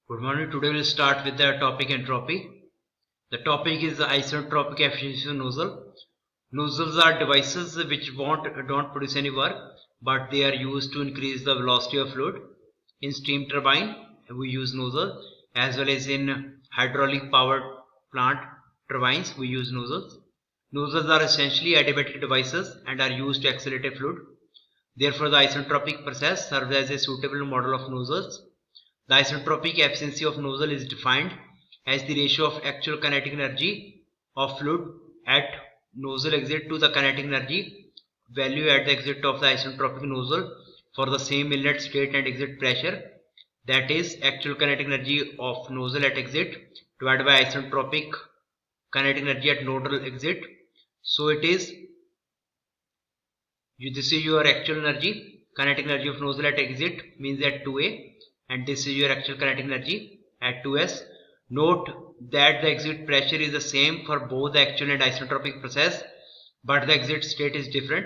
Good morning. Today we'll start with the topic entropy. The topic is the isentropic efficiency of nozzle. Nozzles are devices which don't produce any work, but they are used to increase the velocity of fluid. In steam turbine, we use nozzle, as well as in hydraulic powered plant turbines, we use nozzles. Nozzles are essentially adiabatic devices and are used to accelerate fluid. Therefore, the isentropic process serves as a suitable model of nozzles. The isentropic efficiency of nozzle is defined as the ratio of actual kinetic energy of fluid at nozzle exit to the kinetic energy value at the exit of the isentropic nozzle for the same inlet state and exit pressure, that is actual kinetic energy of nozzle at exit divided by isentropic kinetic energy at nodal exit. So it is this is your actual energy, kinetic energy of nozzle at exit means at 2a, and this is your actual kinetic energy at 2s. Note that the exit pressure is the same for both the actual and isentropic process, but the exit state is different.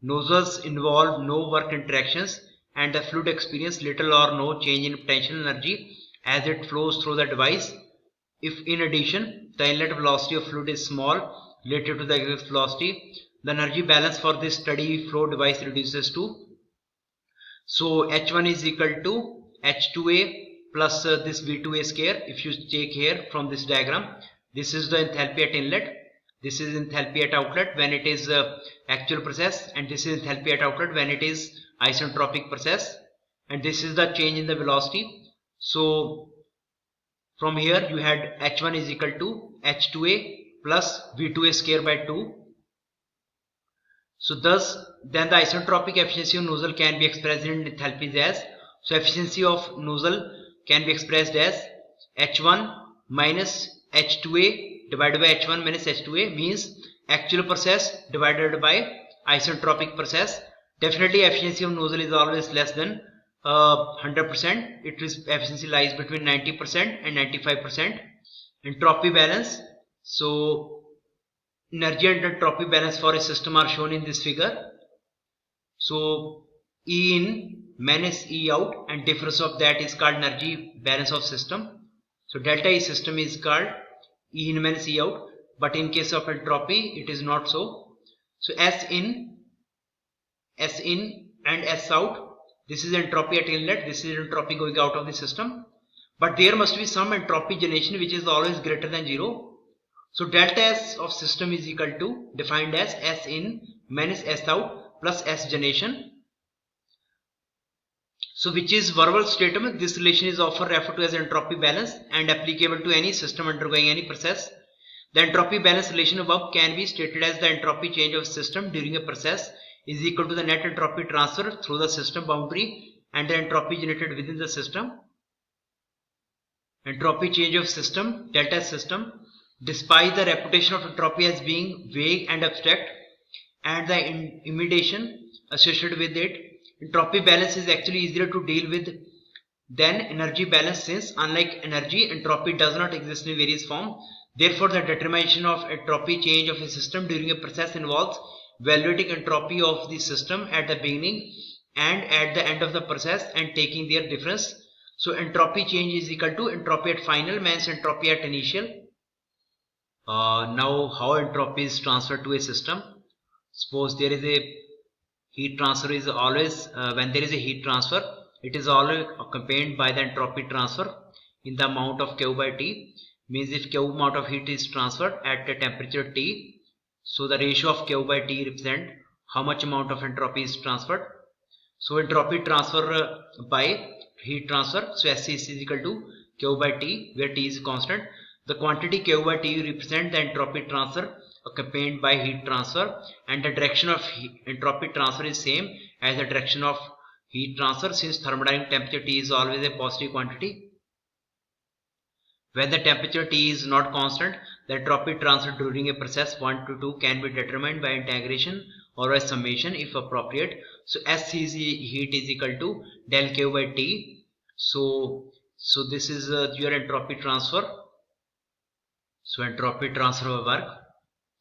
Nozzles involve no work interactions and the fluid experiences little or no change in potential energy as it flows through the device. If in addition the inlet velocity of fluid is small relative to the exit velocity, the energy balance for this steady flow device reduces to, so H1 is equal to H2A plus this V2A square. If you take here from this diagram, this is the enthalpy at inlet, this is enthalpy at outlet when it is actual process, and this is enthalpy at outlet when it is isentropic process, and this is the change in the velocity. So from here you had H1 is equal to H2A plus V2A square by 2. So thus then the isentropic efficiency of nozzle can be expressed in enthalpies as, so efficiency of nozzle can be expressed as H1 minus H2A divided by H1 minus H2A, means actual process divided by isentropic process. Definitely efficiency of nozzle is always less than 100%. Its efficiency lies between 90% and 95%. Entropy balance, so energy and entropy balance for a system are shown in this figure. So E in minus E out, and difference of that is called energy balance of system. So delta E system is called E in minus E out, but in case of entropy it is not so. So S in and S out, this is entropy at inlet, this is entropy going out of the system, but there must be some entropy generation which is always greater than 0. So delta S of system is equal to, defined as S in minus S out plus S generation. So which is verbal statement. This relation is often referred to as entropy balance and applicable to any system undergoing any process. The entropy balance relation above can be stated as the entropy change of system during a process is equal to the net entropy transfer through the system boundary and the entropy generated within the system. Entropy change of system, delta system. Despite the reputation of entropy as being vague and abstract and the immediation associated with it, entropy balance is actually easier to deal with than energy balance, since unlike energy, entropy does not exist in various forms. Therefore, the determination of entropy change of a system during a process involves evaluating entropy of the system at the beginning and at the end of the process and taking their difference. So entropy change is equal to entropy at final minus entropy at initial. Now how entropy is transferred to a system. Suppose there is a heat transfer is always, when there is a heat transfer, it is always accompanied by the entropy transfer in the amount of Q by T. Means if Q amount of heat is transferred at a temperature T, so the ratio of Q by T represent how much amount of entropy is transferred. So entropy transfer by heat transfer, so SC is equal to Q by T, where T is constant. The quantity Q by T represent the entropy transfer accompanied by heat transfer, and the direction of entropy transfer is same as the direction of heat transfer, since thermodynamic temperature T is always a positive quantity. When the temperature T is not constant, the entropy transfer during a process 1 to 2 can be determined by integration or by summation if appropriate. So SC heat is equal to del Q by T. So this is your entropy transfer. So entropy transfer of work.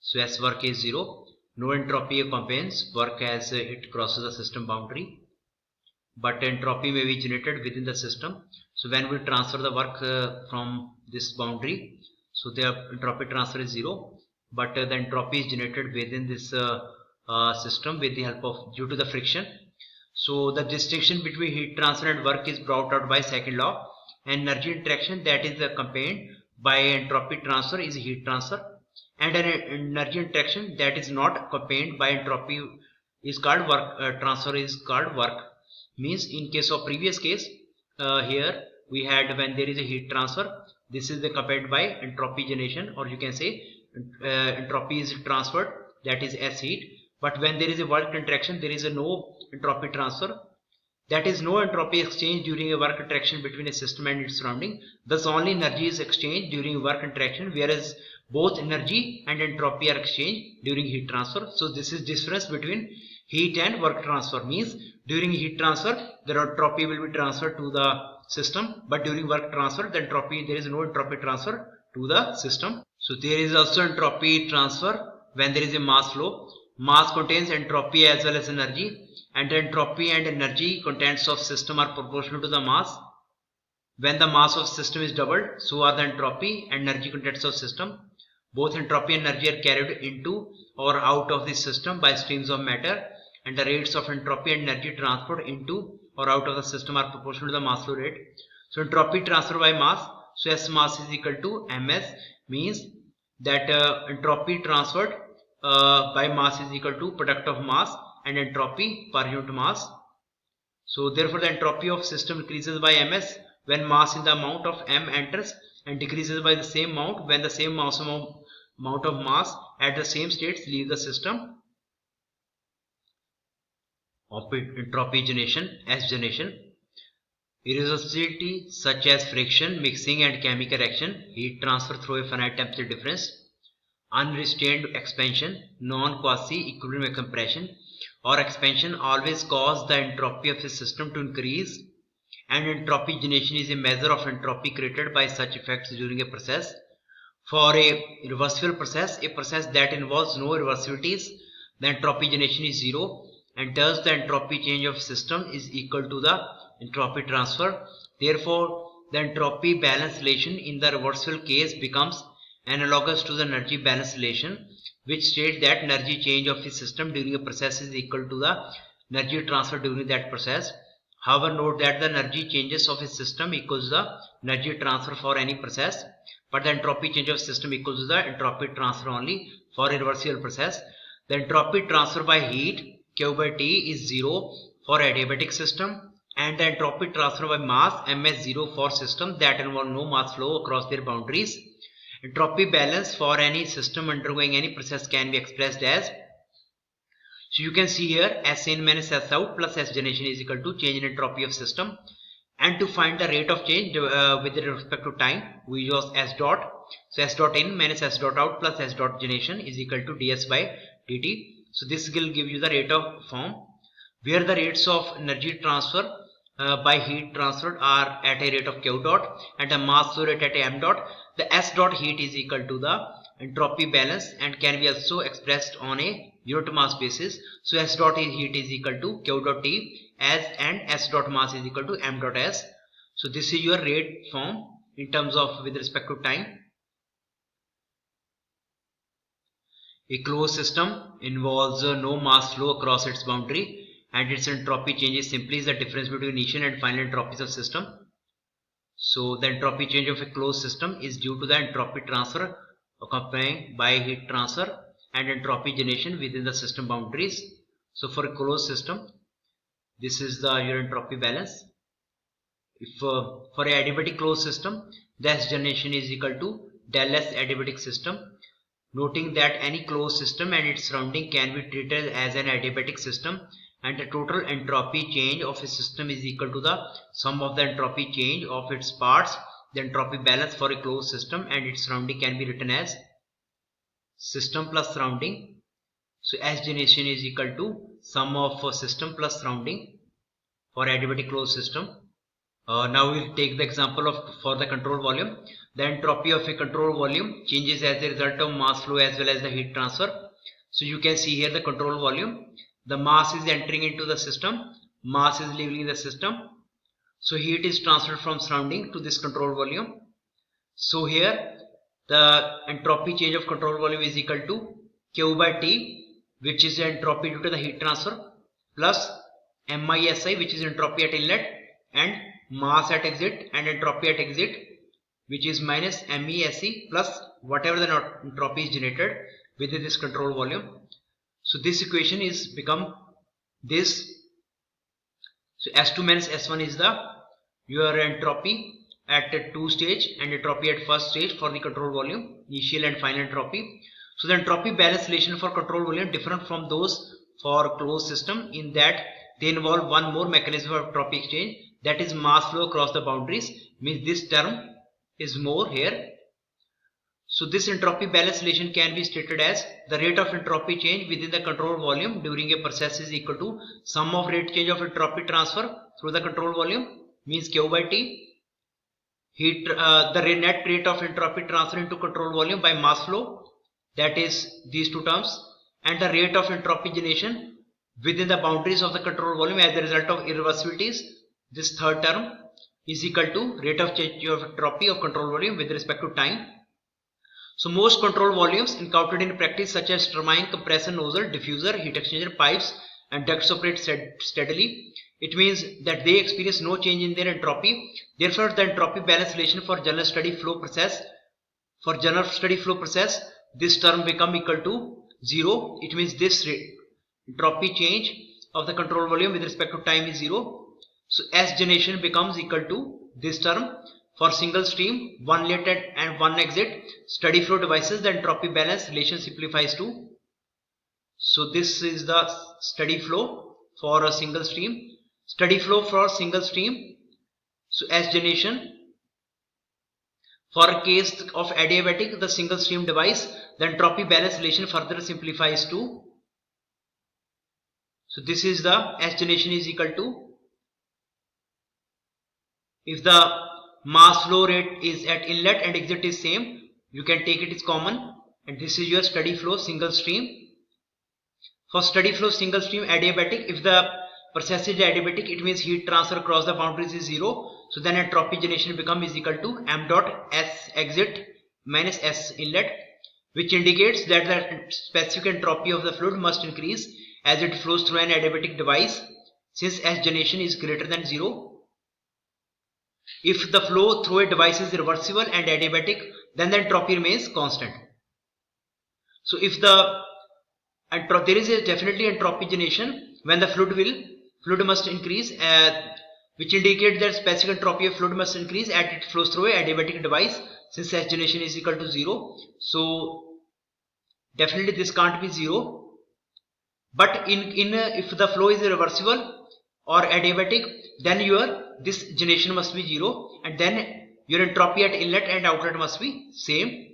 So S work is 0. No entropy accompanies work as it crosses the system boundary, but entropy may be generated within the system. So when we transfer the work from this boundary, so the entropy transfer is 0, but the entropy is generated within this system with the help of due to the friction. So the distinction between heat transfer and work is brought out by second law. Energy interaction that is accompanied by entropy transfer is heat transfer, and an energy interaction that is not accompanied by entropy is called work transfer is called work. Means in case of previous case, here we had when there is a heat transfer, this is accompanied by entropy generation, or you can say entropy is transferred, that is S heat. But when there is a work interaction, there is a no entropy transfer, that is no entropy exchange during a work interaction between a system and its surrounding. Thus only energy is exchanged during work interaction, whereas both energy and entropy are exchanged during heat transfer. So this is difference between heat and work transfer. Means during heat transfer the entropy will be transferred to the system, but during work transfer the entropy, there is no entropy transfer to the system. So there is also entropy transfer when there is a mass flow. Mass contains entropy as well as energy, and the entropy and energy contents of system are proportional to the mass. When the mass of system is doubled, so are the entropy and energy contents of system. Both entropy and energy are carried into or out of the system by streams of matter, and the rates of entropy and energy transport into or out of the system are proportional to the mass flow rate. So entropy transfer by mass, so S mass is equal to ms, means that entropy transferred by mass is equal to product of mass and entropy per unit mass. So therefore the entropy of system increases by ms when mass in the amount of m enters, and decreases by the same amount when the same amount of mass at the same states leave the system. Of entropy generation, S generation. Irreversibility such as friction, mixing and chemical reaction, heat transfer through a finite temperature difference, unrestrained expansion, non-quasi-equilibrium compression or expansion always cause the entropy of a system to increase, and entropy generation is a measure of entropy created by such effects during a process. For a reversible process, a process that involves no reversibilities, the entropy generation is 0, and thus the entropy change of system is equal to the entropy transfer. Therefore, the entropy balance relation in the reversible case becomes analogous to the energy balance relation, which states that energy change of a system during a process is equal to the energy transfer during that process. However, note that the energy changes of a system equals the energy transfer for any process, but the entropy change of system equals to the entropy transfer only for a reversible process. The entropy transfer by heat Q by T is 0 for adiabatic system, and the entropy transfer by mass M is 0 for systems that involve no mass flow across their boundaries. Entropy balance for any system undergoing any process can be expressed as, so you can see here S in minus S out plus S generation is equal to change in entropy of system, and to find the rate of change with respect to time we use S dot. So S dot in minus S dot out plus S dot generation is equal to ds by dt. So this will give you the rate of form, where the rates of energy transfer by heat transferred are at a rate of Q dot and the mass flow rate at a m dot. The S dot heat is equal to the entropy balance and can be also expressed on a unit mass basis. So S dot heat is equal to Q dot T as, and S dot mass is equal to m dot S. So this is your rate form in terms of with respect to time. A closed system involves no mass flow across its boundary, and its entropy change is simply the difference between initial and final entropies of system. So the entropy change of a closed system is due to the entropy transfer accompanied by heat transfer and entropy generation within the system boundaries. So for a closed system, this is your entropy balance. If for a adiabatic closed system, the S generation is equal to del S adiabatic system, noting that any closed system and its surrounding can be treated as an adiabatic system, and the total entropy change of a system is equal to the sum of the entropy change of its parts. The entropy balance for a closed system and its surrounding can be written as system plus surrounding. So S generation is equal to sum of system plus surrounding for adiabatic closed system. Now we'll take the example of for the control volume. The entropy of a control volume changes as a result of mass flow as well as the heat transfer. So you can see here the control volume. The mass is entering into the system, mass is leaving the system. So heat is transferred from surrounding to this control volume. So here the entropy change of control volume is equal to Q by T, which is the entropy due to the heat transfer, plus MISI, which is entropy at inlet, and mass at exit, and entropy at exit, which is minus MESE plus whatever the entropy is generated within this control volume. So this equation is become this. So S2 minus S1 is the your entropy at the 2 stage and entropy at first stage for the control volume, initial and final entropy. So the entropy balance relation for control volume different from those for closed system in that they involve one more mechanism of entropy exchange, that is mass flow across the boundaries, means this term is more here. So this entropy balance relation can be stated as the rate of entropy change within the control volume during a process is equal to sum of rate change of entropy transfer through the control volume, means Q by T, heat the net rate of entropy transfer into control volume by mass flow, that is these two terms, and the rate of entropy generation within the boundaries of the control volume as a result of irreversibilities, this third term, is equal to rate of change of entropy of control volume with respect to time. So most control volumes encountered in practice such as turbine, compressor, nozzle, diffuser, heat exchanger, pipes and ducts operate steadily. It means that they experience no change in their entropy. Therefore, the entropy balance relation for general steady flow process, this term become equal to 0. It means this entropy change of the control volume with respect to time is 0. So S generation becomes equal to this term. For single stream, one inlet and one exit steady flow devices, the entropy balance relation simplifies to. So this is the steady flow for a single stream. Steady flow for single stream. So S generation. For a case of adiabatic, the single stream device, the entropy balance relation further simplifies to. So this is the S generation is equal to, if the mass flow rate is at inlet and exit is same, you can take it as common, and this is your steady flow single stream. For steady flow single stream adiabatic, if the process is adiabatic, it means heat transfer across the boundaries is 0. So then entropy generation become is equal to m dot S exit minus S inlet, which indicates that the specific entropy of the fluid must increase as it flows through an adiabatic device, since S generation is greater than 0. If the flow through a device is reversible and adiabatic, then the entropy remains constant. So if the there is a definitely entropy generation when the fluid must increase, which indicates that specific entropy of fluid must increase as it flows through a adiabatic device, since S generation is equal to 0. So definitely this can't be 0. But if the flow is reversible or adiabatic, then this generation must be 0, and then your entropy at inlet and outlet must be same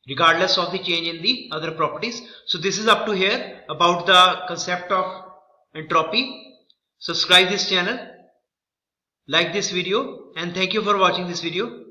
regardless of the change in the other properties. So this is up to here about the concept of entropy. Subscribe this channel, like this video, and thank you for watching this video.